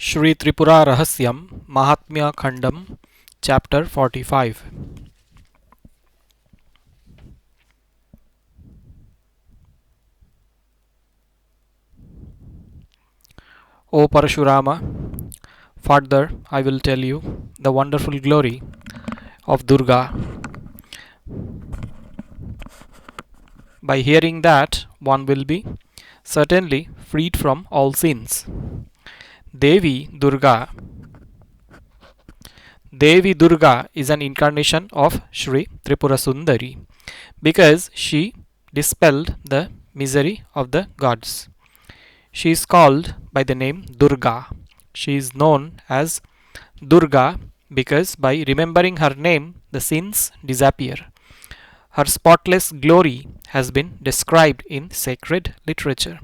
Shri Tripura Rahasyam MahatmyaKhandam Chapter 45. O Parashurama, further I will tell you the wonderful glory of Durga. By hearing that, one will be certainly freed from all sins. Devi Durga. Devi Durga is an incarnation of Shri Tripura Sundari because she dispelled the misery of the gods. She is called by the name Durga. She is known as Durga because by remembering her name, the sins disappear. Her spotless glory has been described in sacred literature.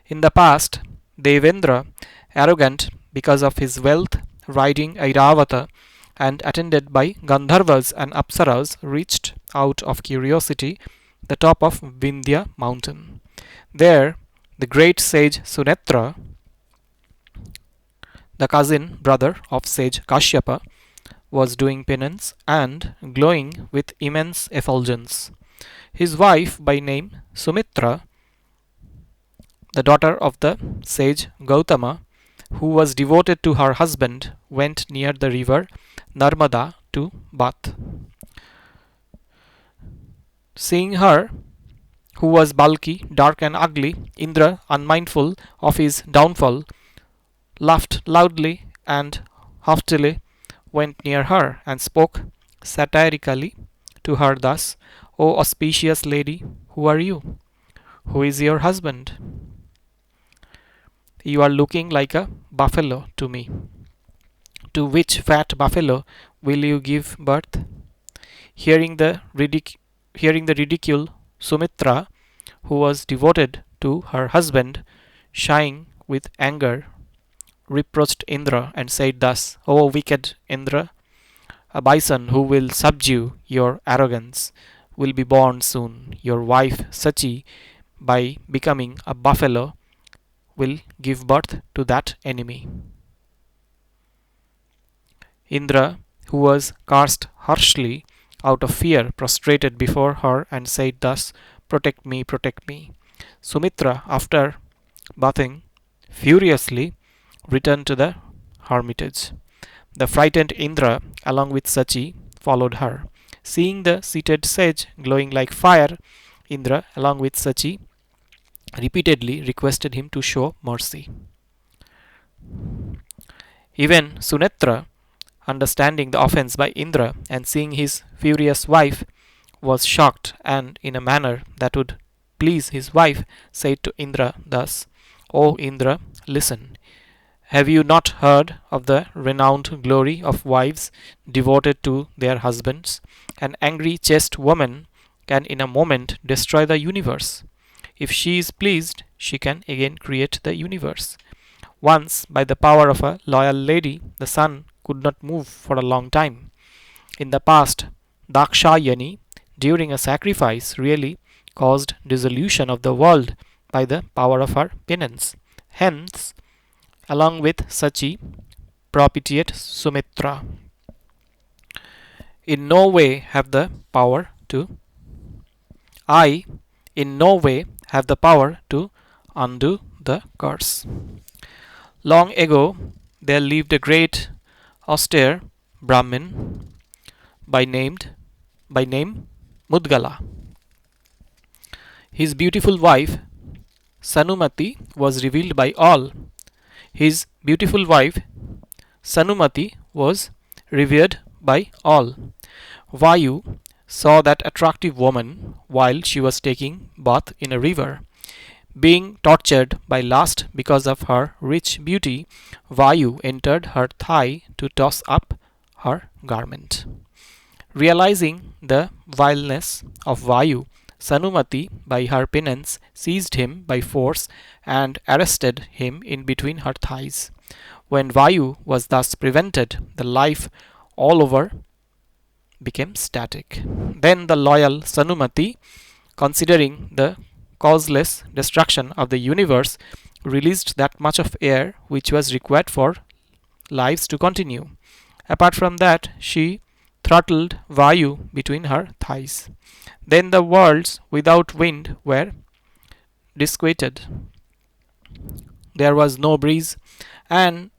In the past, Devendra, arrogant because of his wealth, riding Airavata and attended by Gandharvas and Apsaras, reached out of curiosity the top of Vindhya mountain. There, the great sage Sunetra, the cousin brother of sage Kashyapa, was doing penance and glowing with immense effulgence. His wife, by name Sumitra, the daughter of the sage Gautama, who was devoted to her husband, went near the river Narmada to bath. Seeing her, who was bulky, dark, and ugly, Indra, unmindful of his downfall, laughed loudly and haughtily, went near her, and spoke satirically to her thus: O auspicious lady, who are you? Who is your husband? You are looking like a buffalo to me. To which fat buffalo will you give birth? Hearing the ridicule, Sumitra, who was devoted to her husband, shying with anger, reproached Indra and said thus: O wicked Indra, a bison who will subdue your arrogance will be born soon. Your wife Sachi, by becoming a buffalo, will give birth to that enemy. Indra, who was cast harshly out of fear, prostrated before her and said thus: Protect me, protect me. Sumitra, after bathing furiously, returned to the hermitage. The frightened Indra, along with Sachi, followed her. Seeing the seated sage glowing like fire, Indra, along with Sachi, repeatedly requested him to show mercy. Even Sunetra, understanding the offense by Indra and seeing his furious wife, was shocked, and in a manner that would please his wife, said to Indra thus: O Indra, listen. Have you not heard of the renowned glory of wives devoted to their husbands? An angry chaste woman can in a moment destroy the universe. If she is pleased, she can again create the universe. Once, by the power of a loyal lady, the sun could not move for a long time. In the past, Dakshayani, during a sacrifice, really caused dissolution of the world by the power of her penance. Hence, along with Sachi, propitiate Sumitra. In no way have the power to I in no way have the power to undo the curse. Long ago there lived a great austere Brahmin by name Mudgala. His beautiful wife Sanumati was revealed by all. His beautiful wife Sanumati was revered by all. Vayu saw that attractive woman while she was taking bath in a river. Being tortured by lust because of her rich beauty, Vayu entered her thigh to toss up her garment. Realizing the vileness of Vayu, Sanumati, by her penance, seized him by force and arrested him in between her thighs. When Vayu was thus prevented, the life all over became static. Then the loyal Sanumati, considering the causeless destruction of the universe, released that much of air which was required for lives to continue. Apart from that, she throttled Vayu between her thighs. Then the worlds without wind were disquieted. There was no breeze, and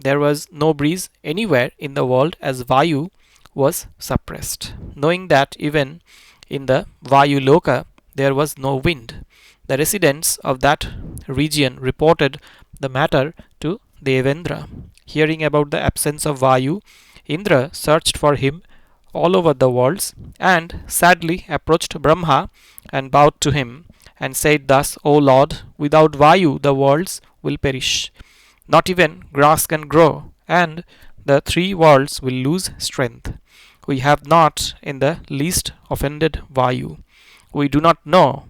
there was no breeze anywhere in the world as Vayu was suppressed. Knowing that even in the Vayu Loka there was no wind, the residents of that region reported the matter to Devendra. Hearing about the absence of Vayu, Indra searched for him all over the worlds and sadly approached Brahma and bowed to him and said thus, O Lord, without Vayu the worlds will perish. Not even grass can grow, and the three worlds will lose strength. We have not in the least offended Vayu. We do not know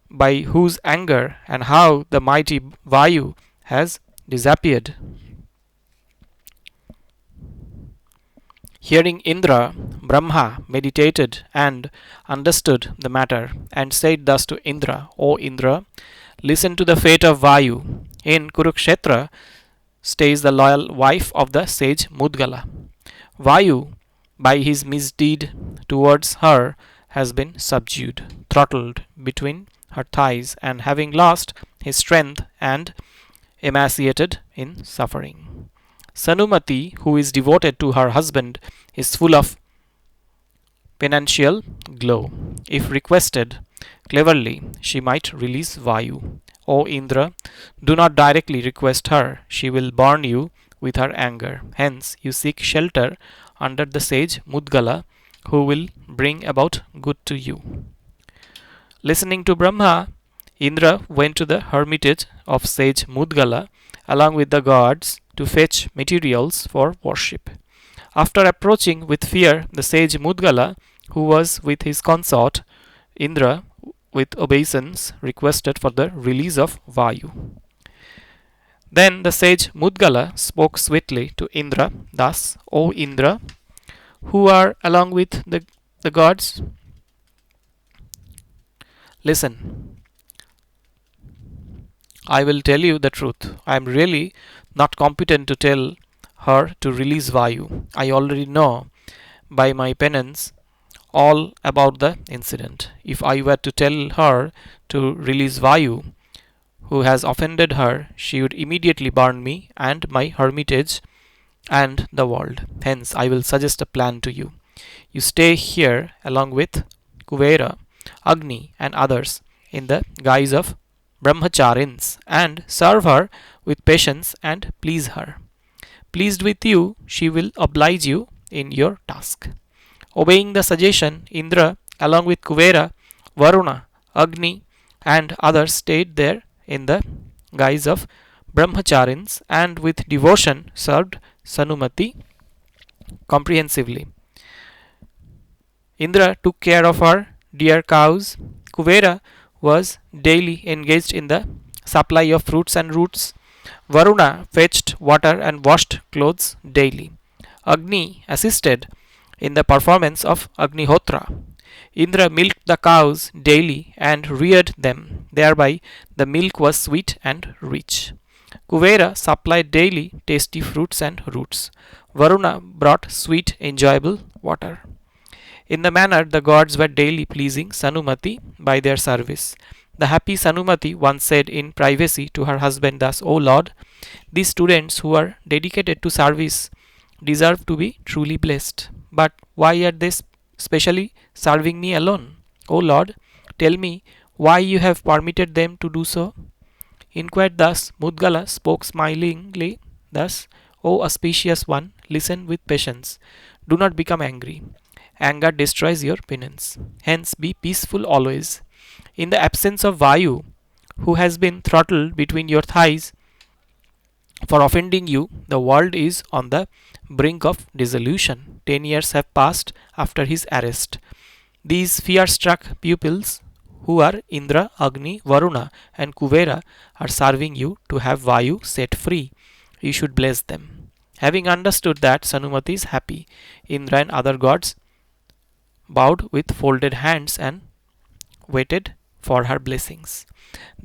by whose anger and how the mighty Vayu has disappeared. Hearing Indra, Brahma meditated and understood the matter and said thus to Indra, O Indra, listen to the fate of Vayu. In Kurukshetra stays the loyal wife of the sage Mudgala. Vayu, by his misdeed towards her, has been subdued, throttled between her thighs, and having lost his strength and emaciated in suffering. Sanumati, who is devoted to her husband, is full of penitential glow. If requested cleverly, she might release Vayu. O Indra, do not directly request her, she will burn you with her anger. Hence, you seek shelter under the sage Mudgala, who will bring about good to you. Listening to Brahma, Indra went to the hermitage of sage Mudgala along with the gods to fetch materials for worship. After approaching with fear the sage Mudgala, who was with his consort, Indra, with obeisance, requested for the release of Vayu. Then the sage Mudgala spoke sweetly to Indra thus, O Indra, who are along with the gods, listen. I will tell you the truth. I am really not competent to tell her to release Vayu. I already know by my penance all about the incident. If I were to tell her to release Vayu, who has offended her, she would immediately burn me and my hermitage and the world. Hence, I will suggest a plan to you. You stay here along with Kuvera, Agni, and others in the guise of brahmacharins and serve her with patience and please her. Pleased with you, she will oblige you in your task. Obeying the suggestion, Indra, along with Kuvera, Varuna, Agni, and others, stayed there in the guise of brahmacharins and with devotion served Sanumati comprehensively. Indra took care of her dear cows. Kuvera was daily engaged in the supply of fruits and roots. Varuna fetched water and washed clothes daily. Agni assisted in the performance of Agnihotra. Indra milked the cows daily and reared them. Thereby the milk was sweet and rich. Kuvera supplied daily tasty fruits and roots. Varuna brought sweet, enjoyable water. In the manner the gods were daily pleasing Sanumati by their service. The happy Sanumati once said in privacy to her husband thus, O Lord, these students who are dedicated to service deserve to be truly blessed. But why are they specially serving me alone? O Lord, tell me why you have permitted them to do so. Inquired thus, Mudgala spoke smilingly thus, O auspicious one, listen with patience. Do not become angry. Anger destroys your penance. Hence be peaceful always. In the absence of Vayu, who has been throttled between your thighs for offending you, the world is on the brink of dissolution. 10 years have passed after his arrest. These fear-struck pupils, who are Indra, Agni, Varuna, and Kuvera, are serving you to have Vayu set free. You should bless them. Having understood that Sanumati is happy, Indra and other gods bowed with folded hands and waited for her blessings.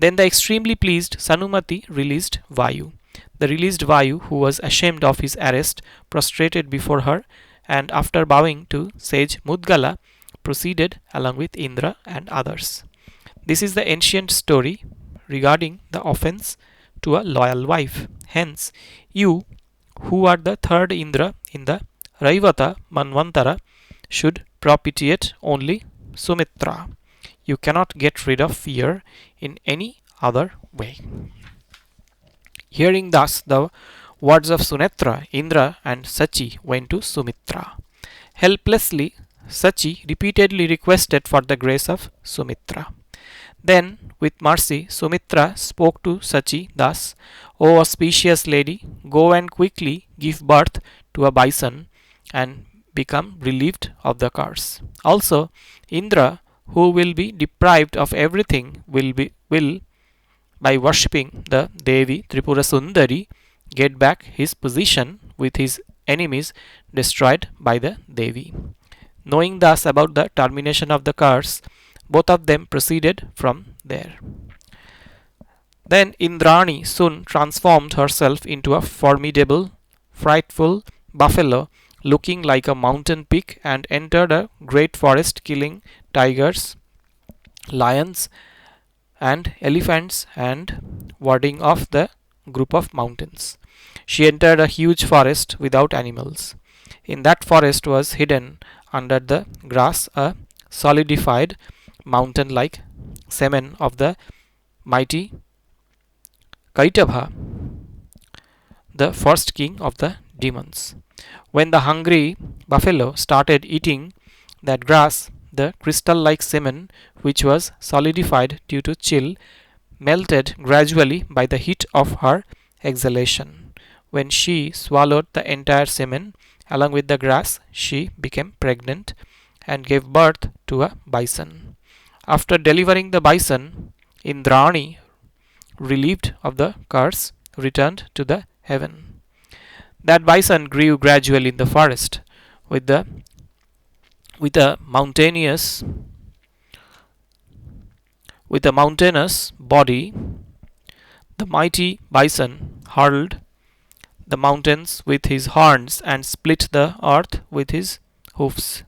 Then the extremely pleased Sanumati released Vayu. The released Vayu, who was ashamed of his arrest, prostrated before her, and after bowing to sage Mudgala, proceeded along with Indra and others. This is the ancient story regarding the offense to a loyal wife. Hence, you, who are the third Indra in the Raivata Manvantara, should propitiate only Sumitra. You cannot get rid of fear in any other way. Hearing thus the words of Sunetra, Indra and Sachi went to Sumitra. Helplessly, Sachi repeatedly requested for the grace of Sumitra. Then, with mercy, Sumitra spoke to Sachi thus: O auspicious lady, go and quickly give birth to a bison and become relieved of the curse. Also, Indra, who will be deprived of everything, will by worshipping the Devi Tripura Sundari, get back his position with his enemies destroyed by the Devi. Knowing thus about the termination of the curse, both of them proceeded from there. Then Indrani soon transformed herself into a formidable, frightful buffalo looking like a mountain peak and entered a great forest, killing tigers, lions, and elephants and warding off the group of mountains. She entered a huge forest without animals. In that forest was hidden under the grass a solidified mountain like semen of the mighty Kaitava, the first king of the demons. When the hungry buffalo started eating that grass, the crystal like semen, which was solidified due to chill, melted gradually by the heat of her exhalation. When she swallowed the entire semen along with the grass, she became pregnant and gave birth to a bison. After delivering the bison, Indrani, relieved of the curse, returned to the heaven. That bison grew gradually in the forest with a mountainous body. The mighty bison hurled the mountains with his horns and split the earth with his hoofs.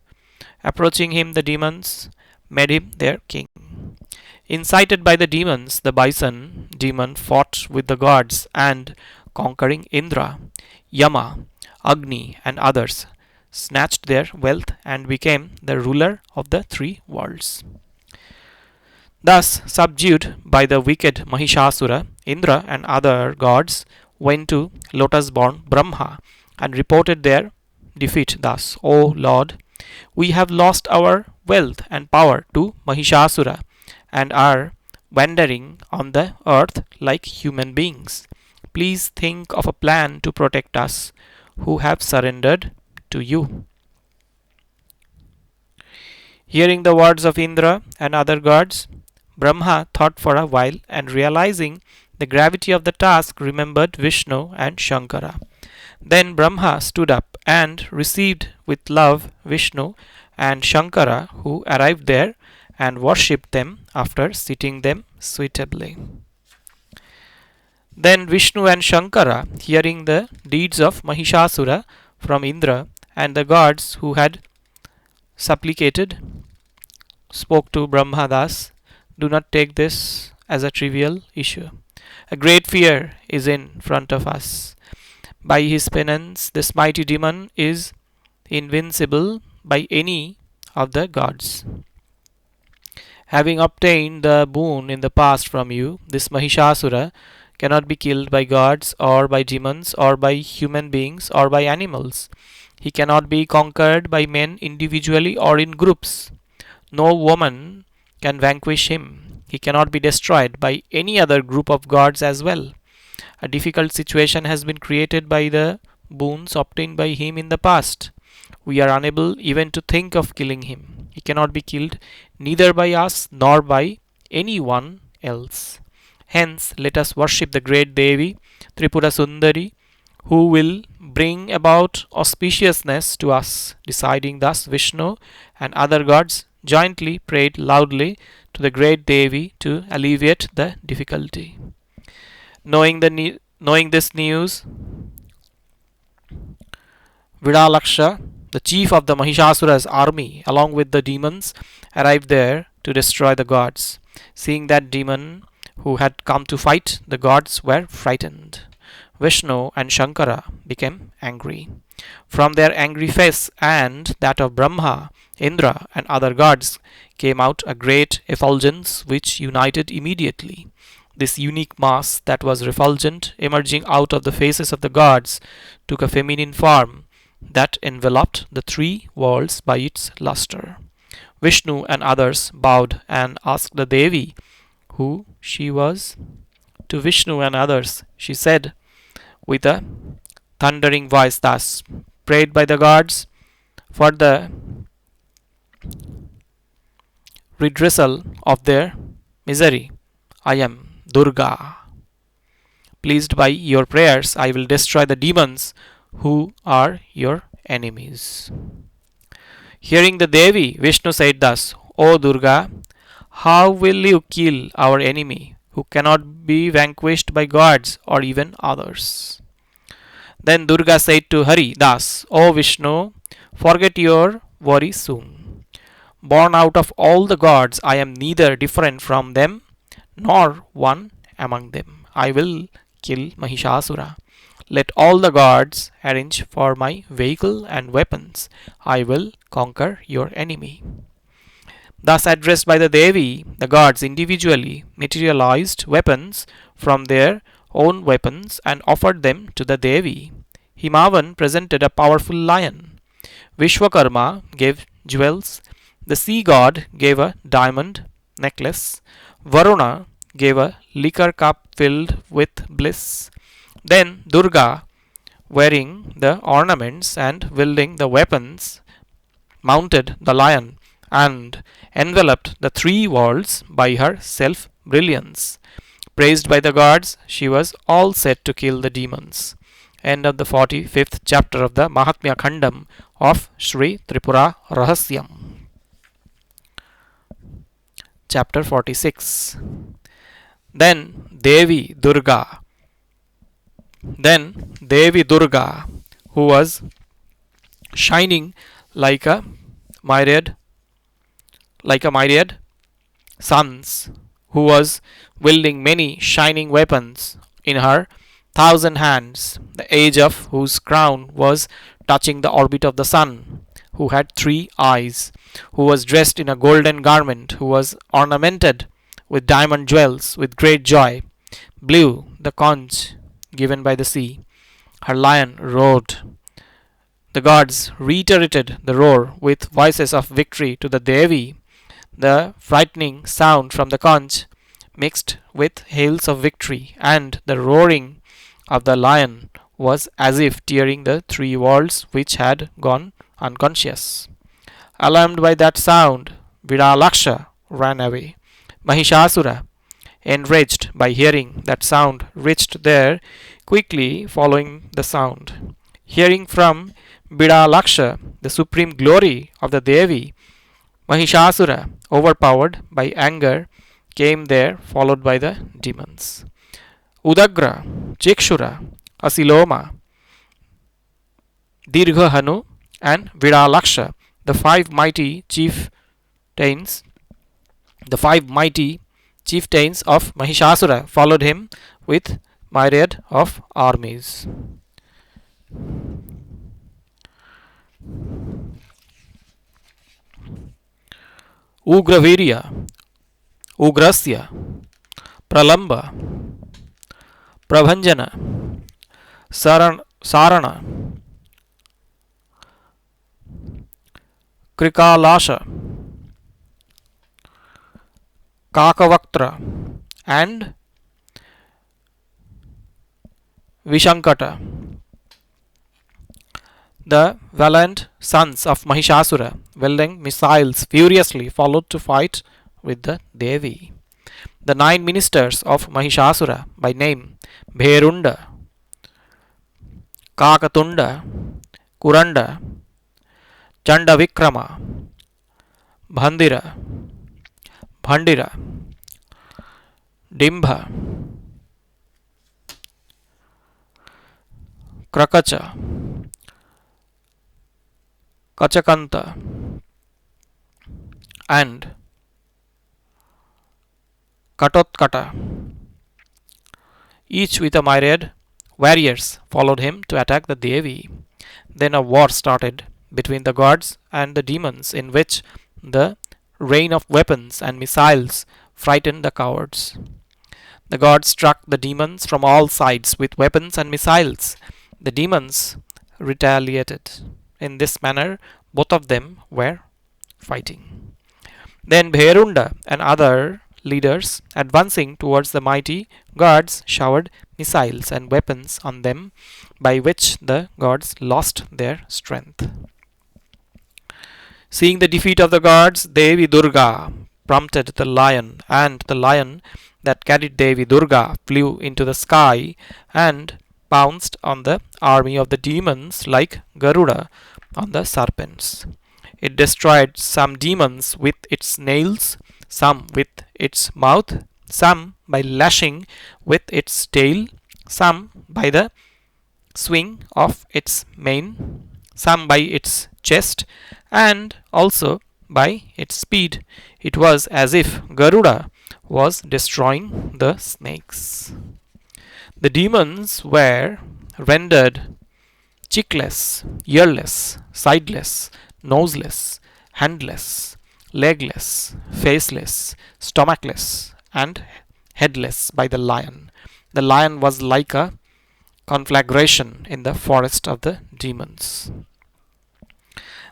Approaching him, the demons made him their king. Incited by the demons, the bison demon fought with the gods and, conquering Indra, Yama, Agni, and others, snatched their wealth and became the ruler of the three worlds. Thus, subdued by the wicked Mahisasura, Indra and other gods went to lotus-born Brahma and reported their defeat thus: O Lord, we have lost our wealth and power to Mahisasura and are wandering on the earth like human beings. Please think of a plan to protect us who have surrendered to you. Hearing the words of Indra and other gods, Brahma thought for a while and, realizing the gravity of the task, remembered Vishnu and Shankara. Then Brahma stood up and received with love Vishnu and Shankara, who arrived there, and worshipped them after seating them suitably. Then Vishnu and Shankara, hearing the deeds of Mahisasura from Indra and the gods who had supplicated, spoke to Brahma thus: Do not take this as a trivial issue. A great fear is in front of us. By his penance, this mighty demon is invincible by any of the gods. Having obtained the boon in the past from you, this Mahisasura cannot be killed by gods or by demons or by human beings or by animals. He cannot be conquered by men individually or in groups. No woman can vanquish him. He cannot be destroyed by any other group of gods as well. A difficult situation has been created by the boons obtained by him in the past. We are unable even to think of killing him. He cannot be killed neither by us nor by anyone else. Hence, let us worship the great Devi, Tripura Sundari, who will bring about auspiciousness to us. Deciding thus, Vishnu and other gods jointly prayed loudly to the great Devi to alleviate the difficulty. Knowing this news, Vidalaksha, the chief of the Mahisasura's army, along with the demons, arrived there to destroy the gods. Seeing that demon who had come to fight, the gods were frightened. Vishnu and Shankara became angry. From their angry face and that of Brahma, Indra, and other gods came out a great effulgence which united immediately. This unique mass that was refulgent, emerging out of the faces of the gods, took a feminine form that enveloped the three worlds by its luster. Vishnu and others bowed and asked the Devi who she was. To Vishnu and others she said with a thundering voice thus, prayed by the gods for the redressal of their misery. I am Durga. Pleased by your prayers, I will destroy the demons who are your enemies. Hearing the Devi, Vishnu said thus, O Durga, how will you kill our enemy who cannot be vanquished by gods or even others? Then Durga said to Hari thus, O Vishnu, forget your worry soon. Born out of all the gods, I am neither different from them nor one among them. I will kill Mahisasura. Let all the gods arrange for my vehicle and weapons. I will conquer your enemy. Thus addressed by the Devi, the gods individually materialized weapons from their own weapons and offered them to the Devi. Himavan presented a powerful lion. Vishwakarma gave jewels. The sea god gave a diamond necklace. Varuna gave a liquor cup filled with bliss. Then Durga, wearing the ornaments and wielding the weapons, mounted the lion and enveloped the three worlds by her self brilliance. Praised by the gods, she was all set to kill the demons. End of the 45th chapter of the MahatmyaKhandam of Sri Tripura Rahasyam. Chapter 46. Then Devi Durga, who was shining like a myriad suns, who was wielding many shining weapons in her 1,000 hands, the edge of whose crown was touching the orbit of the sun, who had 3 eyes, who was dressed in a golden garment, who was ornamented with diamond jewels, with great joy, blew the conch given by the sea. Her lion roared. The gods reiterated the roar with voices of victory to the Devi. The frightening sound from the conch mixed with hails of victory, and the roaring of the lion was as if tearing the 3 worlds which had gone unconscious. Alarmed by that sound, Vidalaksha ran away. Mahisasura, enraged by hearing that sound, reached there quickly following the sound. Hearing from Vidalaksha the supreme glory of the Devi, Mahisasura, overpowered by anger, came there followed by the demons. Udagra, Chikshura, Asiloma, Dirghahanu, and Vidalaksha, the five mighty chieftains of Mahisasura, followed him with myriad of armies. Ugravirya, Ugrasya, Pralamba, Prabhanjana, Sarana, Krikalasha, Kakavaktra, and Vishankata. The valiant sons of Mahisasura, wielding missiles furiously, followed to fight with the Devi. The 9 ministers of Mahisasura, by name Bherunda, Kakatunda, Kuranda, Chandavikrama, Bhandira, Bhandira, Dimbha, Krakacha, Kachakanta, and Katotkata, each with a myriad warriors, followed him to attack the Devi. Then a war started between the gods and the demons, in which the rain of weapons and missiles frightened the cowards. The gods struck the demons from all sides with weapons and missiles. The demons retaliated. In this manner, both of them were fighting. Then Bhairunda and other leaders, advancing towards the mighty gods, showered missiles and weapons on them, by which the gods lost their strength. Seeing the defeat of the gods, Devi Durga prompted the lion, and the lion that carried Devi Durga flew into the sky and pounced on the army of the demons like Garuda on the serpents. It destroyed some demons with its nails, some with its mouth, some by lashing with its tail, some by the swing of its mane, some by its chest, and also by its speed. It was as if Garuda was destroying the snakes. The demons were rendered cheekless, earless, sideless, noseless, handless, legless, faceless, stomachless, and headless by the lion. The lion was like a conflagration in the forest of the demons.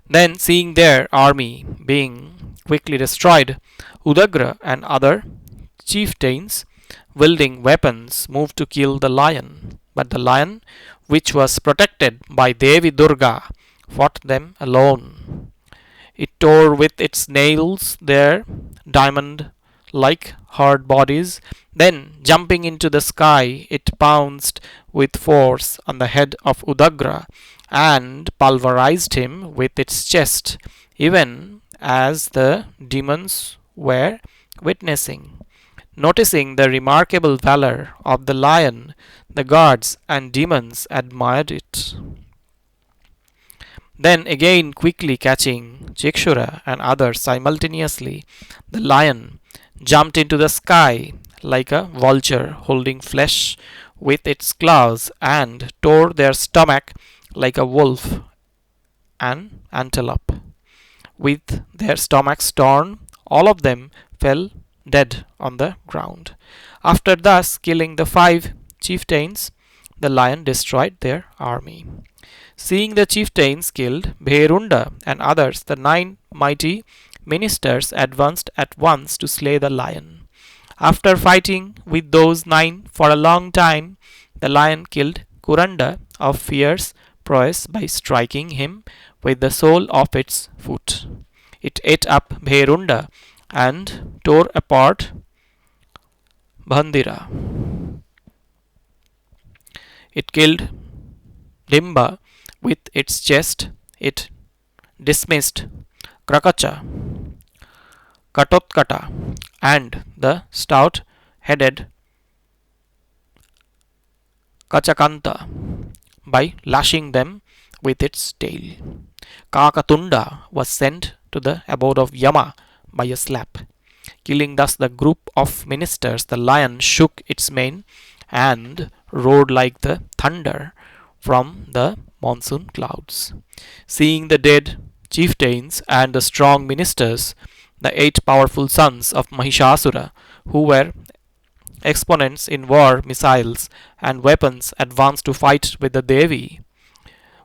Then, seeing their army being quickly destroyed, Udagra and other chieftains, wielding weapons, moved to kill the lion. But the lion, which was protected by Devi Durga, fought them alone. It tore with its nails their diamond like hard bodies. Then, jumping into the sky, it pounced with force on the head of Udagra and pulverized him with its chest, even as the demons were witnessing. Noticing the remarkable valor of the lion, the gods and demons admired it. Then again, quickly catching Chikshura and others simultaneously, the lion jumped into the sky like a vulture, holding flesh with its claws, and tore their stomach like a wolf and antelope. With their stomachs torn, all of them fell dead on the ground. After thus killing the 5 chieftains, the lion destroyed their army. Seeing the chieftains killed, Bhairunda and others, the 9 mighty ministers advanced at once to slay the lion. After fighting with those 9 for a long time, the lion killed Kuranda of fierce prowess by striking him with the sole of its foot. It ate up Bhairunda and tore apart Bhandira. It killed Dimba with its chest. It dismissed Krakacha, Katotkata, and the stout-headed Kachakanta by lashing them with its tail. Kakatunda was sent to the abode of Yama by a slap. Killing thus the group of ministers, the lion shook its mane and roared like the thunder from the monsoon clouds. Seeing the dead chieftains and the strong ministers, the 8 powerful sons of Mahisasura, who were exponents in war, missiles, and weapons, advanced to fight with the Devi.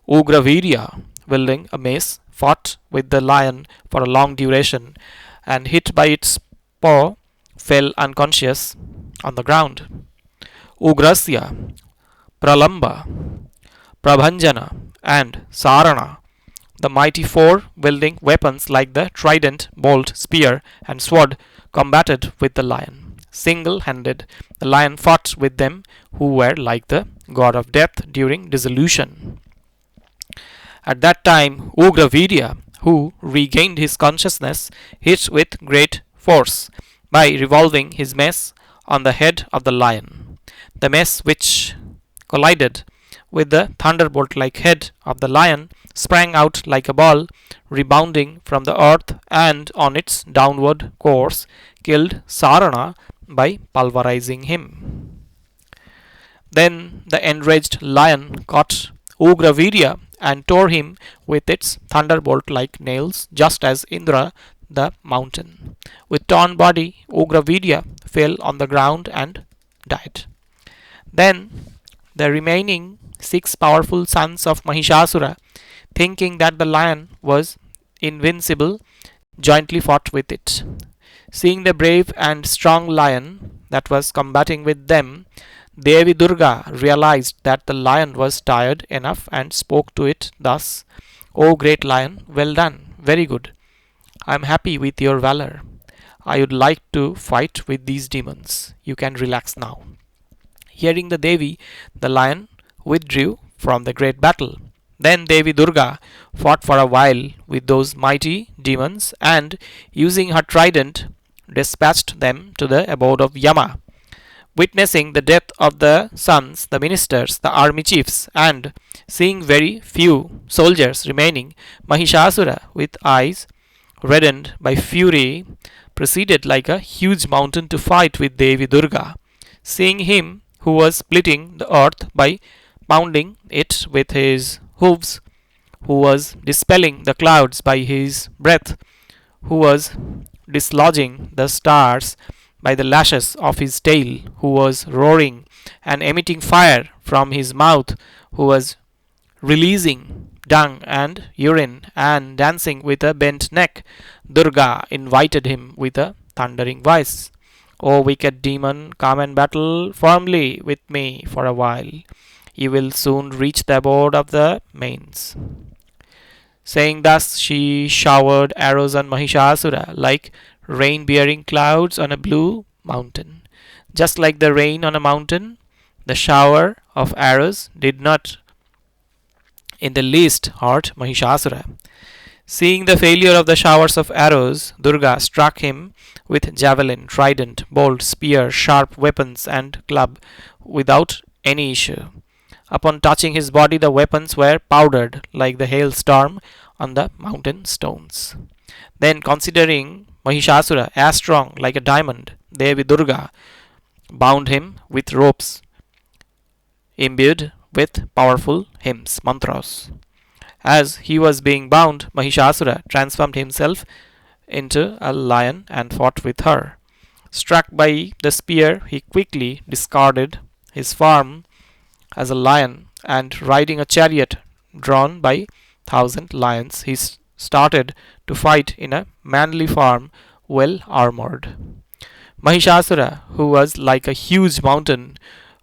Ugravirya, wielding a mace, fought with the lion for a long duration, and hit by its paw, fell unconscious on the ground. Ugrasya, Pralamba, Prabhanjana, and Sarana, the mighty 4, wielding weapons like the trident, bolt, spear, and sword, combated with the lion. Single-handed, the lion fought with them who were like the god of death during dissolution. At that time, Ugravirya, who regained his consciousness, hit with great force by revolving his mace on the head of the lion. The mace, which collided with the thunderbolt like head of the lion, sprang out like a ball, rebounding from the earth, and on its downward course killed Sarana by pulverizing him. Then the enraged lion caught Ugravirya and tore him with its thunderbolt like nails, just as Indra the mountain. With torn body, Ugravirya fell on the ground and died. Then the remaining 6 powerful sons of Mahisasura, thinking that the lion was invincible, jointly fought with it. Seeing the brave and strong lion that was combating with them, Devi Durga realized that the lion was tired enough and spoke to it thus: "O great lion, well done, very good. I am happy with your valor. I would like to fight with these demons. You can relax now." Hearing the Devi, the lion withdrew from the great battle. Then Devi Durga fought for a while with those mighty demons, and using her trident dispatched them to the abode of Yama. Witnessing the death of the sons, the ministers, the army chiefs, and seeing very few soldiers remaining, Mahishasura, with eyes reddened by fury, proceeded like a huge mountain to fight with Devi Durga. Seeing him who was splitting the earth by pounding it with his hooves, who was dispelling the clouds by his breath, who was dislodging the stars by the lashes of his tail, who was roaring and emitting fire from his mouth, who was releasing dung and urine and dancing with a bent neck, Durga invited him with a thundering voice: "O wicked demon, come and battle firmly with me for a while. You will soon reach the abode of the mains." Saying thus, she showered arrows on Mahishasura like rain-bearing clouds on a blue mountain. Just like the rain on a mountain, the shower of arrows did not in the least hurt Mahishasura. Seeing the failure of the showers of arrows, Durga struck him with javelin, trident, bolt, spear, sharp weapons, and club without any issue. Upon touching his body, the weapons were powdered like the hailstorm on the mountain stones. Then, considering Mahishasura as strong like a diamond, Devi Durga bound him with ropes imbued with powerful hymns, mantras. As he was being bound, Mahishasura transformed himself into a lion and fought with her. Struck by the spear, he quickly discarded his form as a lion, and riding a chariot drawn by 1,000 lions, he started to fight in a manly form, well armored. Mahishasura, who was like a huge mountain,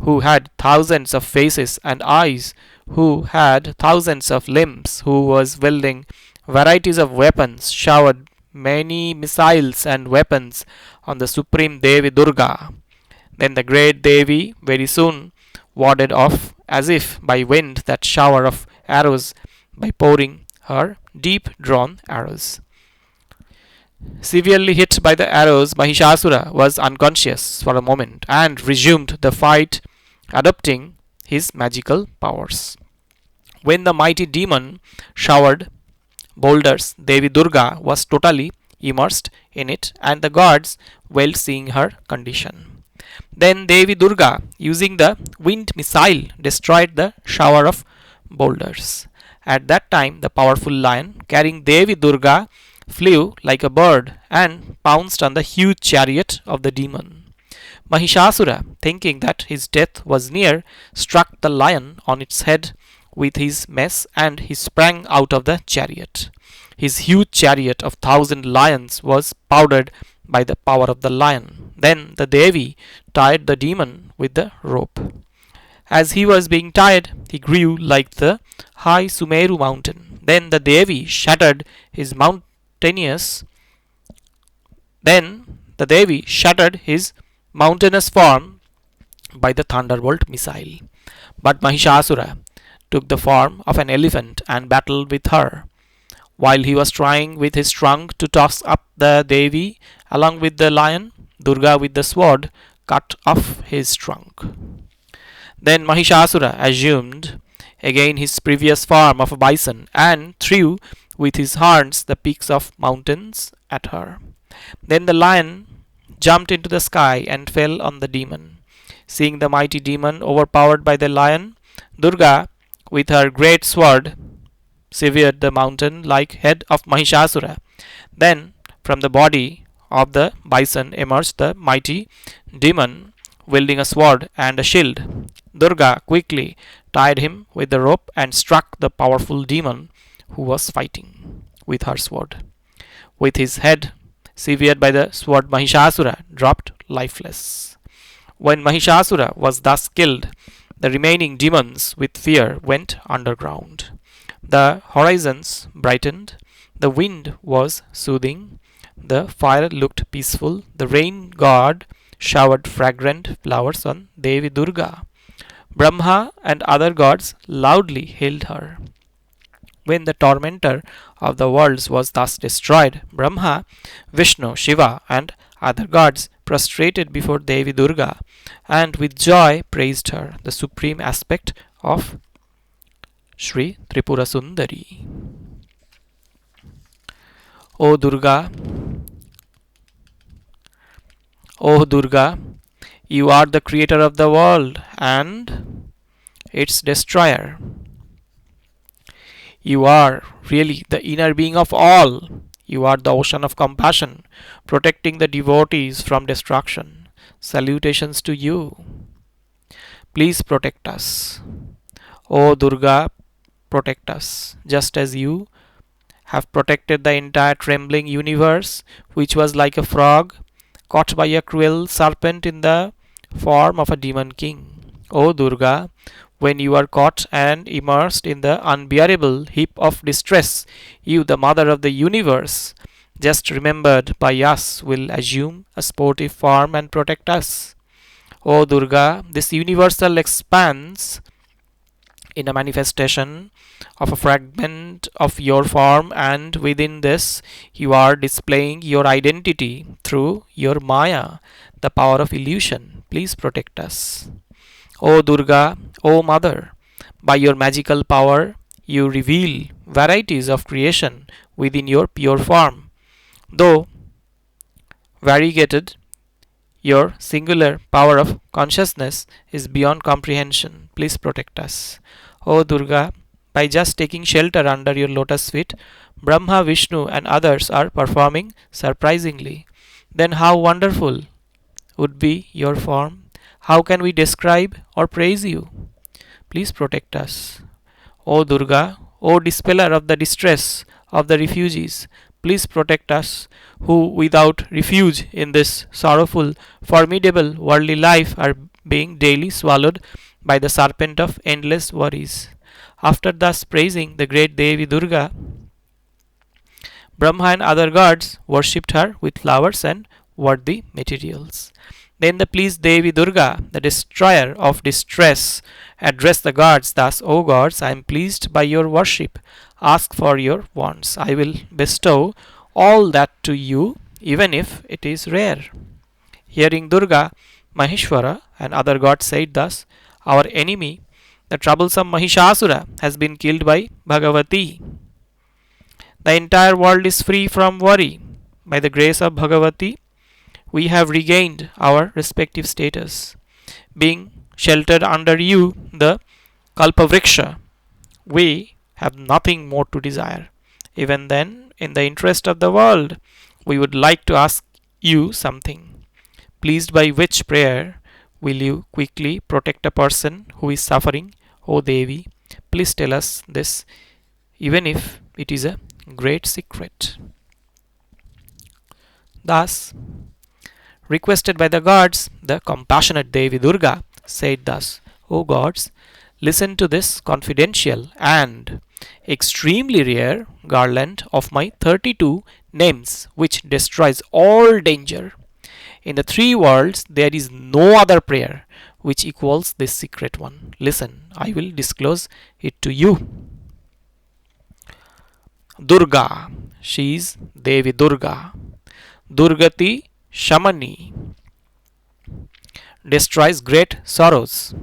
who had thousands of faces and eyes, who had thousands of limbs, who was wielding varieties of weapons, showered many missiles and weapons on the supreme Devi Durga. Then the great Devi very soon warded off, as if by wind, that shower of arrows by pouring her deep drawn arrows. Severely hit by the arrows, Mahishasura was unconscious for a moment and resumed the fight, adopting his magical powers. When the mighty demon showered boulders, Devi Durga was totally immersed in it, and the gods wailed seeing her condition. Then Devi Durga, using the wind missile, destroyed the shower of boulders. At that time, the powerful lion, carrying Devi Durga, flew like a bird and pounced on the huge chariot of the demon. Mahishasura, thinking that his death was near, struck the lion on its head with his mace, and he sprang out of the chariot. His huge chariot of 1,000 lions was powdered by the power of the lion. Then the Devi tied the demon with the rope. As he was being tied, he grew like the high Sumeru mountain. Then the Devi shattered his mountainous form by the thunderbolt missile. But Mahishasura took the form of an elephant and battled with her. While he was trying with his trunk to toss up the Devi along with the lion, Durga with the sword cut off his trunk. Then Mahisasura assumed again his previous form of a bison and threw with his horns the peaks of mountains at her. Then the lion jumped into the sky and fell on the demon. Seeing the mighty demon overpowered by the lion, Durga, with her great sword, severed the mountain like head of Mahisasura. Then, from the body of the bison emerged the mighty demon, wielding a sword and a shield. Durga quickly tied him with the rope and struck the powerful demon who was fighting with her sword. With his head severed by the sword, Mahisasura dropped lifeless. When Mahisasura was thus killed, the remaining demons with fear went underground. The horizons brightened, the wind was soothing, the fire looked peaceful, the rain god showered fragrant flowers on Devi Durga. Brahma and other gods loudly hailed her. When the tormentor of the worlds was thus destroyed, Brahma, Vishnu, Shiva, and other gods prostrated before Devi Durga and with joy praised her, the supreme aspect of Sri Tripura Sundari. O Durga, O Durga, you are the creator of the world and its destroyer. You are really the inner being of all. You are the ocean of compassion, protecting the devotees from destruction. Salutations to you. Please protect us. O Durga, protect us, just as you have protected the entire trembling universe, which was like a frog caught by a cruel serpent in the form of a demon king. O Durga, when you are caught and immersed in the unbearable heap of distress, you, the mother of the universe, just remembered by us, will assume a sportive form and protect us. O Durga, this universal expanse in a manifestation of a fragment of your form, and within this you are displaying your identity through your Maya, the power of illusion. Please protect us. O Durga, O Mother, by your magical power you reveal varieties of creation within your pure form. Though variegated, your singular power of consciousness is beyond comprehension. Please protect us. O Durga, by just taking shelter under your lotus feet, Brahma, Vishnu, and others are performing surprisingly. Then how wonderful would be your form? How can we describe or praise you? Please protect us. O Durga, O dispeller of the distress of the refugees, please protect us, who without refuge in this sorrowful, formidable worldly life are being daily swallowed by the serpent of endless worries. After thus praising the great Devi Durga, Brahma and other gods worshipped her with flowers and worthy materials. Then the pleased Devi Durga, the destroyer of distress, addressed the gods thus: O gods, I am pleased by your worship. Ask for your wants. I will bestow all that to you, even if it is rare. Hearing Durga, Maheshwara and other gods said thus: Our enemy, the troublesome Mahisasura, has been killed by Bhagavati. The entire world is free from worry. By the grace of Bhagavati, we have regained our respective status. Being sheltered under you, the Kalpavriksha, we have nothing more to desire. Even then, in the interest of the world, we would like to ask you something. Pleased by which prayer will you quickly protect a person who is suffering? O Devi, please tell us this, even if it is a great secret. Thus, requested by the gods, the compassionate Devi Durga said thus: O gods, listen to this confidential and extremely rare garland of my 32 names, which destroys all danger. In the three worlds there is no other prayer which equals this secret one. Listen, I will disclose it to you. Durga, she is Devi Durga. Durgati Shamani, destroys great sorrows.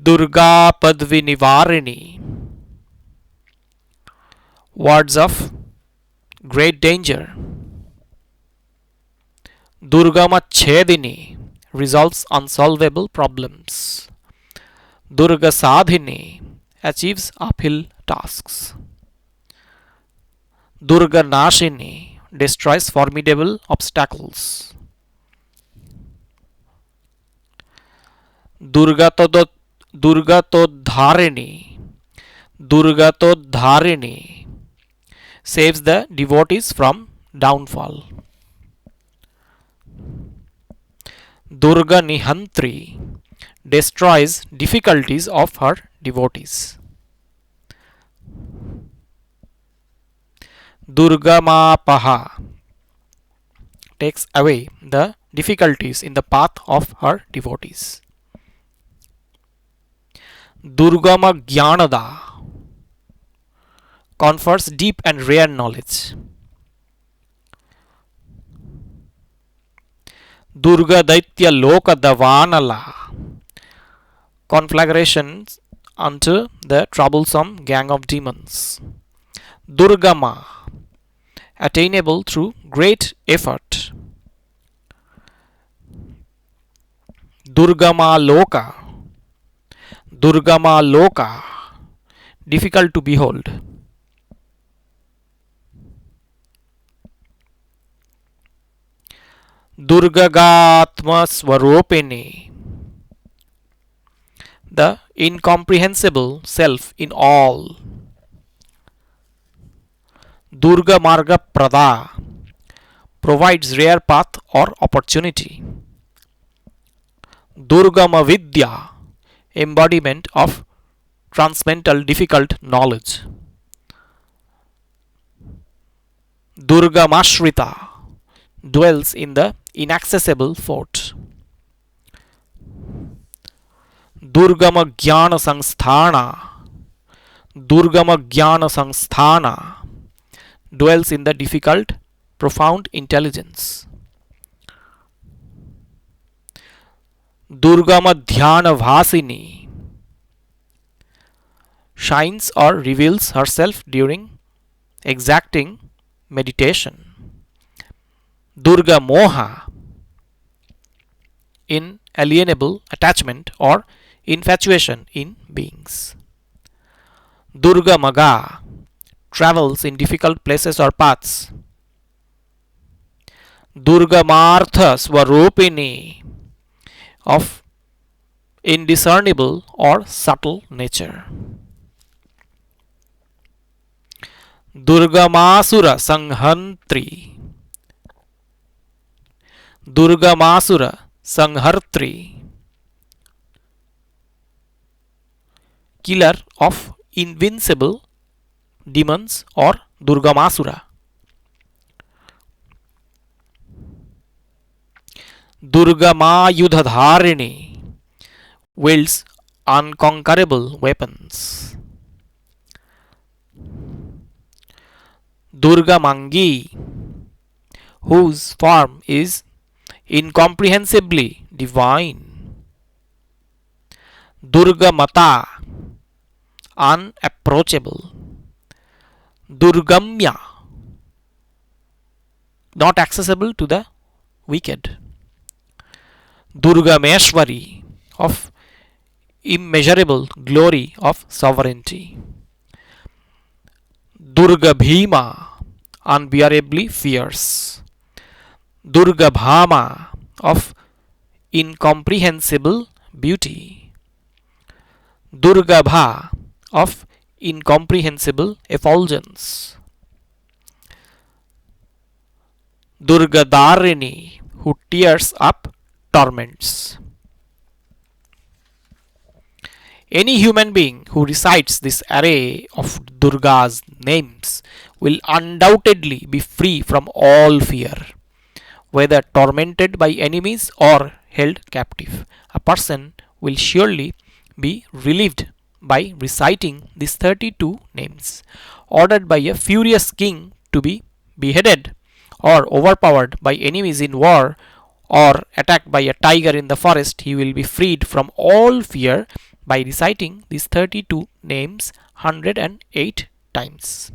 Durga Padvinivarini, wards of great danger. Durgama Chedini, resolves unsolvable problems. Durga Sadhini, achieves uphill tasks. Durga Nashini, destroys formidable obstacles. Durgatodharini, Durgatodharini, saves the devotees from downfall. Durga Nihantri, destroys difficulties of her devotees. Durgamapaha, takes away the difficulties in the path of her devotees. Durgama Jnanada, confers deep and rare knowledge. Durga Daitya Loka Davanala, conflagrations unto the troublesome gang of demons. Durgama, attainable through great effort. Durgama Loka, Durgama Loka, difficult to behold. Durgagatma Swaropini, the incomprehensible self in all. Durga Marga Prada, provides rare path or opportunity. Durgama Vidya, embodiment of transcendental difficult knowledge. Durgamashrita, dwells in the inaccessible fort. Durgama Jnana Sangsthana, Durgama Jnana Sangsthana, dwells in the difficult, profound intelligence. Durgama Dhyana Vasini, shines or reveals herself during exacting meditation. Durga Moha, inalienable attachment or infatuation in beings. Durga Maga, travels in difficult places or paths. Durga Martha Swarupini, of indiscernible or subtle nature. Durgamasura Sanghantri, Durgamasura Sanghartri, killer of invincible demons or Durgamasura. Durgamayudhadharini, wields unconquerable weapons. Durgamangi, whose form is incomprehensibly divine. Durgamata, unapproachable. Durgamya, not accessible to the wicked. Durgameshwari, of immeasurable glory of sovereignty. Durga Bhima, unbearably fierce. Durga Bhama, of incomprehensible beauty. Durga Bha, of incomprehensible effulgence. Durga Dharini, who tears up torments. Any human being who recites this array of Durga's names will undoubtedly be free from all fear, whether tormented by enemies or held captive. A person will surely be relieved by reciting these 32 names. Ordered by a furious king to be beheaded, or overpowered by enemies in war, or attacked by a tiger in the forest, he will be freed from all fear by reciting these 32 names 108 times.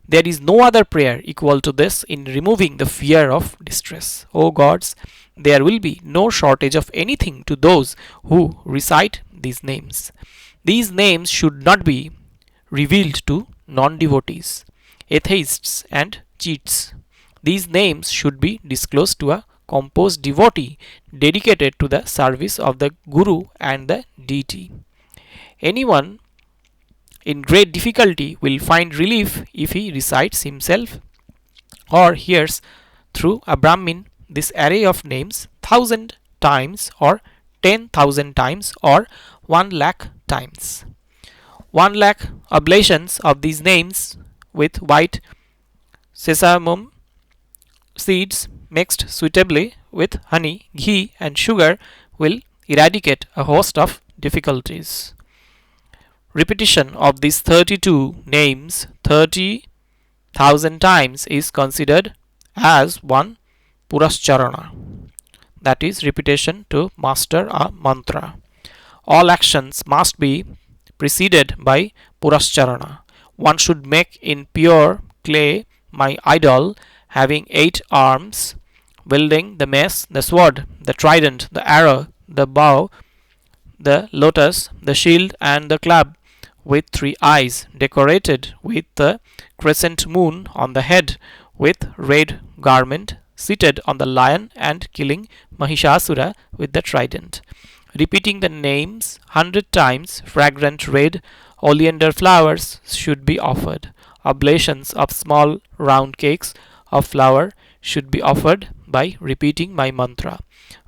There is no other prayer equal to this in removing the fear of distress. O gods, there will be no shortage of anything to those who recite these names. These names should not be revealed to non-devotees, atheists and cheats. These names should be disclosed to a composed devotee dedicated to the service of the Guru and the deity. Anyone in great difficulty will find relief if he recites himself or hears through a Brahmin this array of names 1,000 times or 10,000 times or 1 lakh times. 1 lakh oblations of these names with white sesamum seeds mixed suitably with honey, ghee, and sugar will eradicate a host of difficulties. Repetition of these 32 names 30,000 times is considered as one Purascharana, that is, repetition to master a mantra. All actions must be preceded by Purascharana. One should make in pure clay my idol, having 8 arms, wielding the mace, the sword, the trident, the arrow, the bow, the lotus, the shield, and the club, with 3 eyes, decorated with the crescent moon on the head, with red garment, seated on the lion, and killing Mahisasura with the trident. Repeating the names 100 times, fragrant red oleander flowers should be offered. Oblations of small round cakes of flour should be offered by repeating my mantra.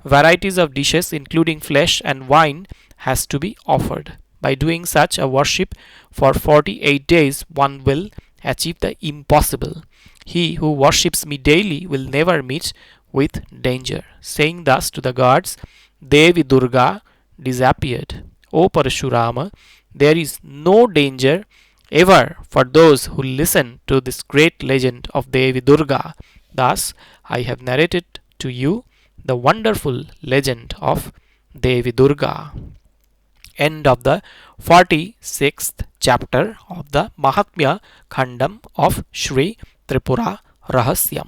Varieties of dishes including flesh and wine has to be offered. By doing such a worship for 48 days, one will achieve the impossible. He who worships me daily will never meet with danger. Saying thus to the gods, Devi Durga disappeared. O Parashurama, there is no danger ever for those who listen to this great legend of Devi Durga. Thus, I have narrated to you the wonderful legend of Devi Durga. End of the 46th chapter of the Mahatmya Khandam of Sri Tripura Rahasyam.